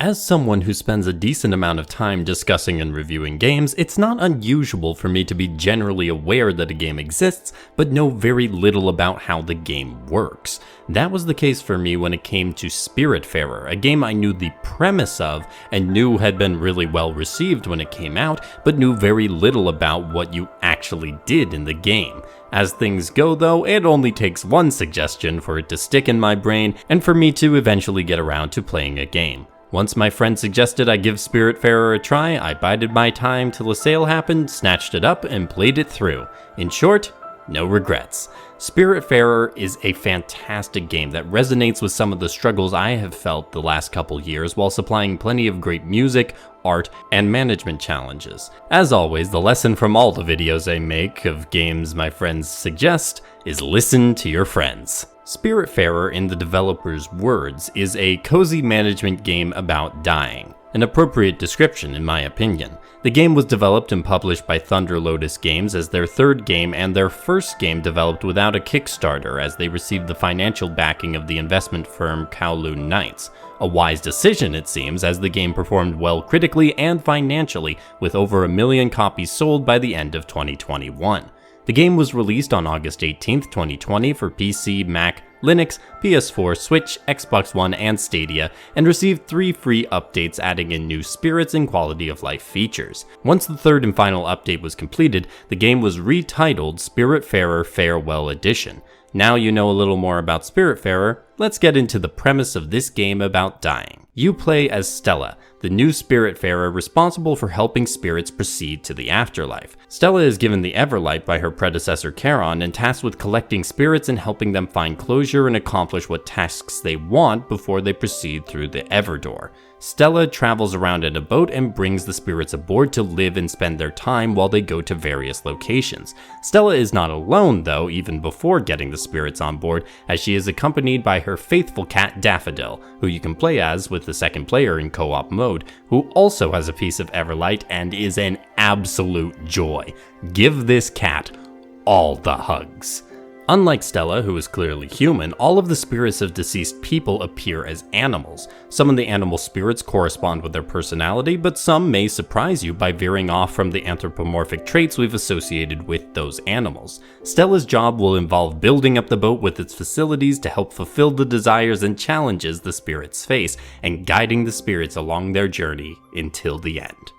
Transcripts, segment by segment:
As someone who spends a decent amount of time discussing and reviewing games, it's not unusual for me to be generally aware that a game exists, but know very little about how the game works. That was the case for me when it came to Spiritfarer, a game I knew the premise of and knew had been really well received when it came out, but knew very little about what you actually did in the game. As things go though, it only takes one suggestion for it to stick in my brain and for me to eventually get around to playing a game. Once my friend suggested I give Spiritfarer a try, I bided my time till a sale happened, snatched it up, and played it through. In short, no regrets. Spiritfarer is a fantastic game that resonates with some of the struggles I have felt the last couple years while supplying plenty of great music, art, and management challenges. As always, the lesson from all the videos I make of games my friends suggest is listen to your friends. Spiritfarer, in the developer's words, is a cozy management game about dying. An appropriate description, in my opinion. The game was developed and published by Thunder Lotus Games as their third game and their first game developed without a Kickstarter, as they received the financial backing of the investment firm Kowloon Knights. A wise decision, it seems, as the game performed well critically and financially, with over 1 million copies sold by the end of 2021. The game was released on August 18, 2020 for PC, Mac, Linux, PS4, Switch, Xbox One, and Stadia, and received 3 free updates adding in new spirits and quality of life features. Once the third and final update was completed, the game was retitled Spiritfarer Farewell Edition. Now you know a little more about Spiritfarer, let's get into the premise of this game about dying. You play as Stella, the new Spiritfarer responsible for helping spirits proceed to the afterlife. Stella is given the Everlight by her predecessor Charon and tasked with collecting spirits and helping them find closure and accomplish what tasks they want before they proceed through the Everdoor. Stella travels around in a boat and brings the spirits aboard to live and spend their time while they go to various locations. Stella is not alone though, even before getting the spirits on board, as she is accompanied by her faithful cat Daffodil, who you can play as with the second player in co-op mode, who also has a piece of Everlight and is an absolute joy. Give this cat all the hugs. Unlike Stella, who is clearly human, all of the spirits of deceased people appear as animals. Some of the animal spirits correspond with their personality, but some may surprise you by veering off from the anthropomorphic traits we've associated with those animals. Stella's job will involve building up the boat with its facilities to help fulfill the desires and challenges the spirits face, and guiding the spirits along their journey until the end.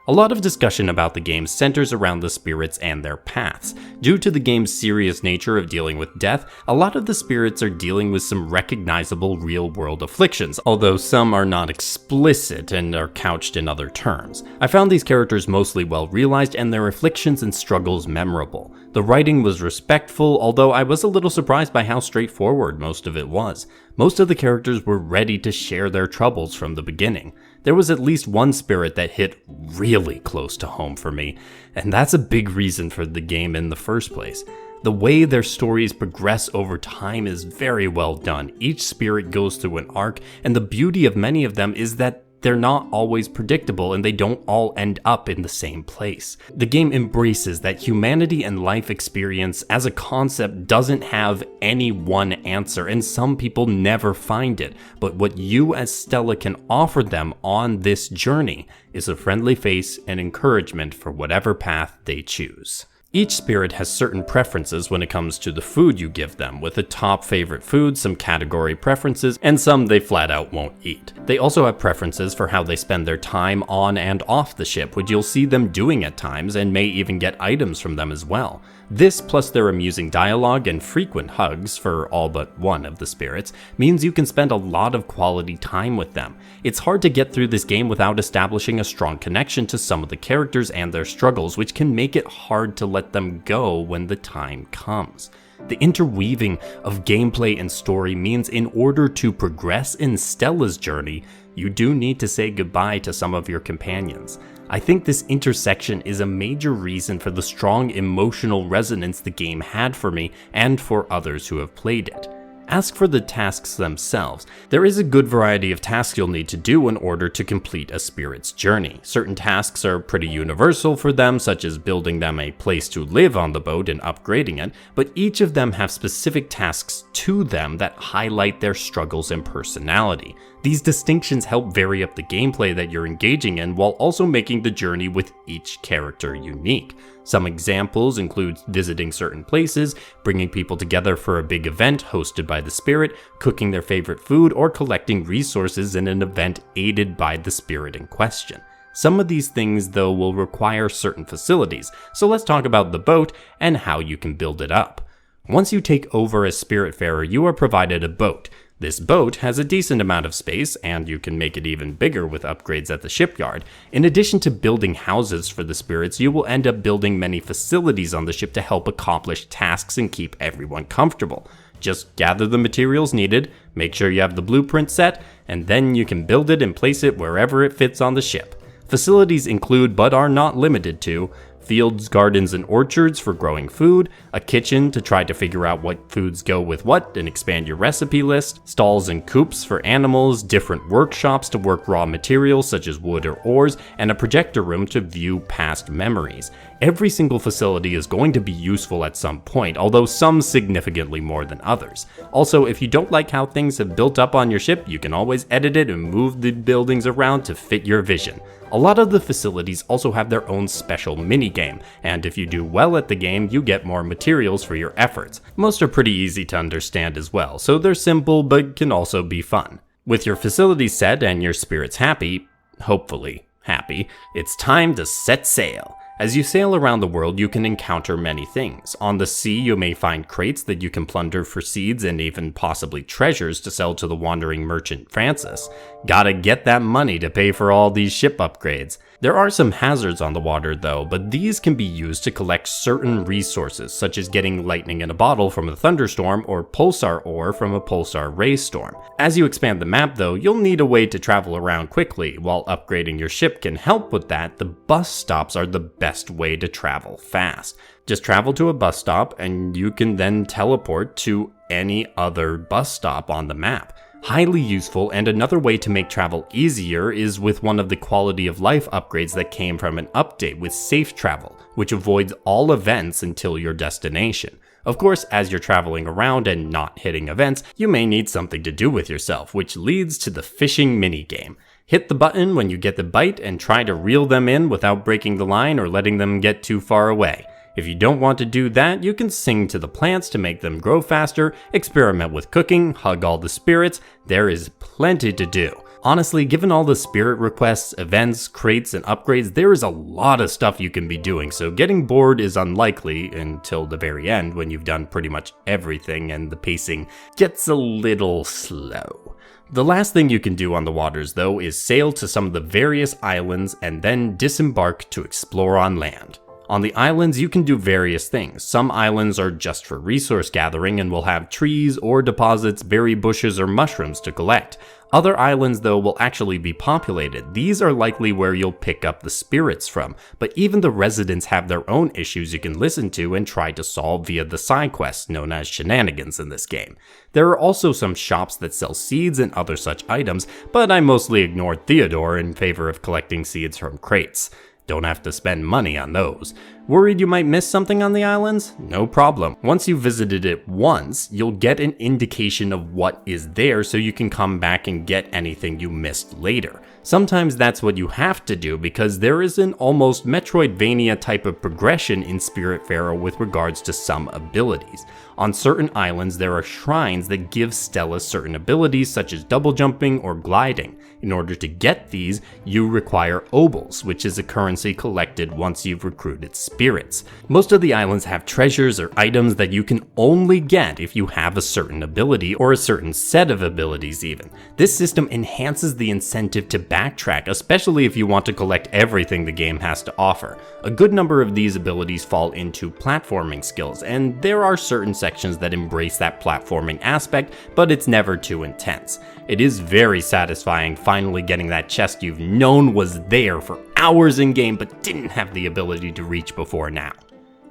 A lot of discussion about the game centers around the spirits and their paths. Due to the game's serious nature of dealing with death, a lot of the spirits are dealing with some recognizable real-world afflictions, although some are not explicit and are couched in other terms. I found these characters mostly well realized and their afflictions and struggles memorable. The writing was respectful, although I was a little surprised by how straightforward most of it was. Most of the characters were ready to share their troubles from the beginning. There was at least one spirit that hit really close to home for me, and that's a big reason for the game in the first place. The way their stories progress over time is very well done. Each spirit goes through an arc, and the beauty of many of them is that they're not always predictable and they don't all end up in the same place. The game embraces that humanity and life experience as a concept doesn't have any one answer, and some people never find it, but what you as Stella can offer them on this journey is a friendly face and encouragement for whatever path they choose. Each spirit has certain preferences when it comes to the food you give them, with a top favorite food, some category preferences, and some they flat out won't eat. They also have preferences for how they spend their time on and off the ship, which you'll see them doing at times and may even get items from them as well. This, plus their amusing dialogue and frequent hugs for all but one of the spirits, means you can spend a lot of quality time with them. It's hard to get through this game without establishing a strong connection to some of the characters and their struggles, which can make it hard to let them go when the time comes. The interweaving of gameplay and story means in order to progress in Stella's journey, you do need to say goodbye to some of your companions. I think this intersection is a major reason for the strong emotional resonance the game had for me and for others who have played it. As for the tasks themselves, there is a good variety of tasks you'll need to do in order to complete a spirit's journey. Certain tasks are pretty universal for them, such as building them a place to live on the boat and upgrading it, but each of them have specific tasks to them that highlight their struggles and personality. These distinctions help vary up the gameplay that you're engaging in while also making the journey with each character unique. Some examples include visiting certain places, bringing people together for a big event hosted by the spirit, cooking their favorite food, or collecting resources in an event aided by the spirit in question. Some of these things, though, will require certain facilities, so let's talk about the boat and how you can build it up. Once you take over as Spiritfarer, you are provided a boat. This boat has a decent amount of space, and you can make it even bigger with upgrades at the shipyard. In addition to building houses for the spirits, you will end up building many facilities on the ship to help accomplish tasks and keep everyone comfortable. Just gather the materials needed, make sure you have the blueprint set, and then you can build it and place it wherever it fits on the ship. Facilities include, but are not limited to, fields, gardens, and orchards for growing food, a kitchen to try to figure out what foods go with what and expand your recipe list, stalls and coops for animals, different workshops to work raw materials such as wood or ores, and a projector room to view past memories. Every single facility is going to be useful at some point, although some significantly more than others. Also, if you don't like how things have built up on your ship, you can always edit it and move the buildings around to fit your vision. A lot of the facilities also have their own special minigame, and if you do well at the game, you get more materials for your efforts. Most are pretty easy to understand as well, so they're simple but can also be fun. With your facilities set and your spirits happy, hopefully happy, it's time to set sail. As you sail around the world, you can encounter many things. On the sea, you may find crates that you can plunder for seeds and even possibly treasures to sell to the wandering merchant Francis. Gotta get that money to pay for all these ship upgrades. There are some hazards on the water though, but these can be used to collect certain resources, such as getting lightning in a bottle from a thunderstorm or pulsar ore from a pulsar ray storm. As you expand the map though, you'll need a way to travel around quickly. While upgrading your ship can help with that, the bus stops are the best way to travel fast. Just travel to a bus stop and you can then teleport to any other bus stop on the map. Highly useful, and another way to make travel easier is with one of the quality of life upgrades that came from an update with safe travel, which avoids all events until your destination. Of course, as you're traveling around and not hitting events, you may need something to do with yourself, which leads to the fishing minigame. Hit the button when you get the bite and try to reel them in without breaking the line or letting them get too far away. If you don't want to do that, you can sing to the plants to make them grow faster, experiment with cooking, hug all the spirits. There is plenty to do. Honestly, given all the spirit requests, events, crates, and upgrades, there is a lot of stuff you can be doing, so getting bored is unlikely until the very end when you've done pretty much everything and the pacing gets a little slow. The last thing you can do on the waters though is sail to some of the various islands and then disembark to explore on land. On the islands, you can do various things. Some islands are just for resource gathering and will have trees, ore deposits, berry bushes, or mushrooms to collect. Other islands, though, will actually be populated. These are likely where you'll pick up the spirits from, but even the residents have their own issues you can listen to and try to solve via the side quests known as shenanigans in this game. There are also some shops that sell seeds and other such items, but I mostly ignored Theodore in favor of collecting seeds from crates. Don't have to spend money on those. Worried you might miss something on the islands? No problem. Once you've visited it once, you'll get an indication of what is there so you can come back and get anything you missed later. Sometimes that's what you have to do because there is an almost Metroidvania type of progression in Spiritfarer with regards to some abilities. On certain islands, there are shrines that give Stella certain abilities such as double jumping or gliding. In order to get these, you require obols, which is a currency collected once you've recruited spirits. Most of the islands have treasures or items that you can only get if you have a certain ability or a certain set of abilities even. This system enhances the incentive to backtrack, especially if you want to collect everything the game has to offer. A good number of these abilities fall into platforming skills, and there are certain sections that embrace that platforming aspect, but it's never too intense. It is very satisfying finally getting that chest you've known was there for hours in game but didn't have the ability to reach before now.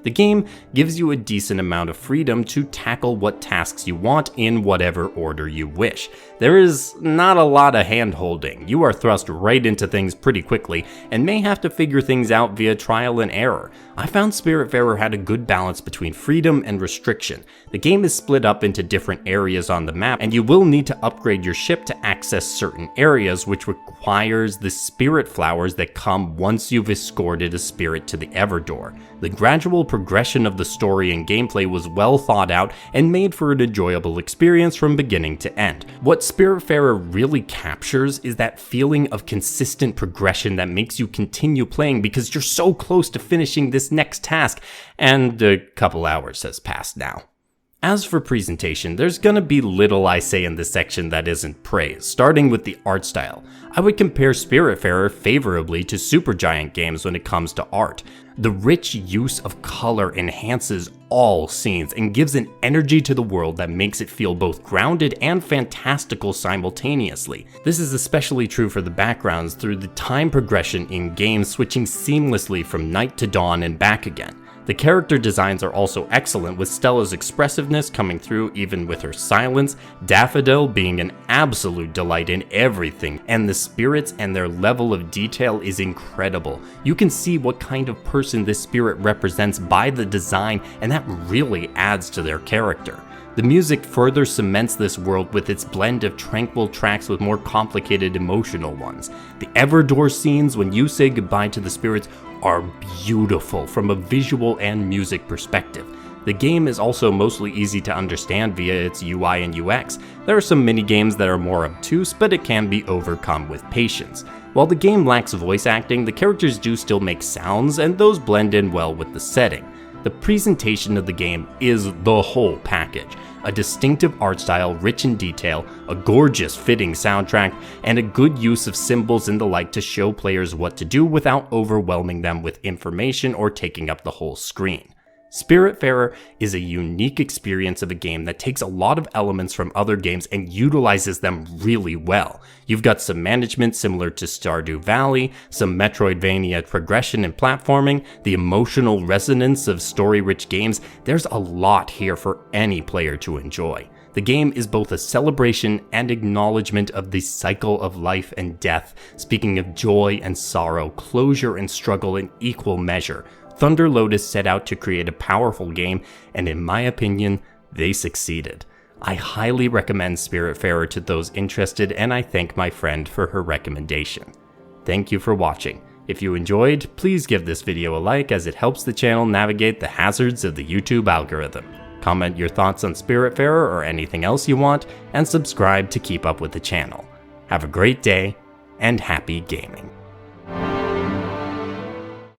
The game gives you a decent amount of freedom to tackle what tasks you want in whatever order you wish. There is not a lot of hand-holding. You are thrust right into things pretty quickly and may have to figure things out via trial and error. I found Spiritfarer had a good balance between freedom and restriction. The game is split up into different areas on the map, and you will need to upgrade your ship to access certain areas, which requires the spirit flowers that come once you've escorted a spirit to the Everdoor. The gradual progression of the story and gameplay was well thought out and made for an enjoyable experience from beginning to end. What Spiritfarer really captures is that feeling of consistent progression that makes you continue playing because you're so close to finishing this next task, and a couple hours has passed now. As for presentation, there's gonna be little I say in this section that isn't praise, starting with the art style. I would compare Spiritfarer favorably to Supergiant games when it comes to art. The rich use of color enhances all scenes and gives an energy to the world that makes it feel both grounded and fantastical simultaneously. This is especially true for the backgrounds through the time progression in games switching seamlessly from night to dawn and back again. The character designs are also excellent, with Stella's expressiveness coming through even with her silence, Daffodil being an absolute delight in everything, and the spirits and their level of detail is incredible. You can see what kind of person this spirit represents by the design, and that really adds to their character. The music further cements this world with its blend of tranquil tracks with more complicated emotional ones. The Everdoor scenes when you say goodbye to the spirits are beautiful from a visual and music perspective. The game is also mostly easy to understand via its UI and UX. There are some mini-games that are more obtuse, but it can be overcome with patience. While the game lacks voice acting, the characters do still make sounds, and those blend in well with the setting. The presentation of the game is the whole package. A distinctive art style rich in detail, a gorgeous fitting soundtrack, and a good use of symbols and the like to show players what to do without overwhelming them with information or taking up the whole screen. Spiritfarer is a unique experience of a game that takes a lot of elements from other games and utilizes them really well. You've got some management similar to Stardew Valley, some Metroidvania progression and platforming, the emotional resonance of story-rich games. There's a lot here for any player to enjoy. The game is both a celebration and acknowledgement of the cycle of life and death, speaking of joy and sorrow, closure and struggle in equal measure. Thunder Lotus set out to create a powerful game, and in my opinion, they succeeded. I highly recommend Spiritfarer to those interested, and I thank my friend for her recommendation. Thank you for watching. If you enjoyed, please give this video a like as it helps the channel navigate the hazards of the YouTube algorithm. Comment your thoughts on Spiritfarer or anything else you want, and subscribe to keep up with the channel. Have a great day, and happy gaming.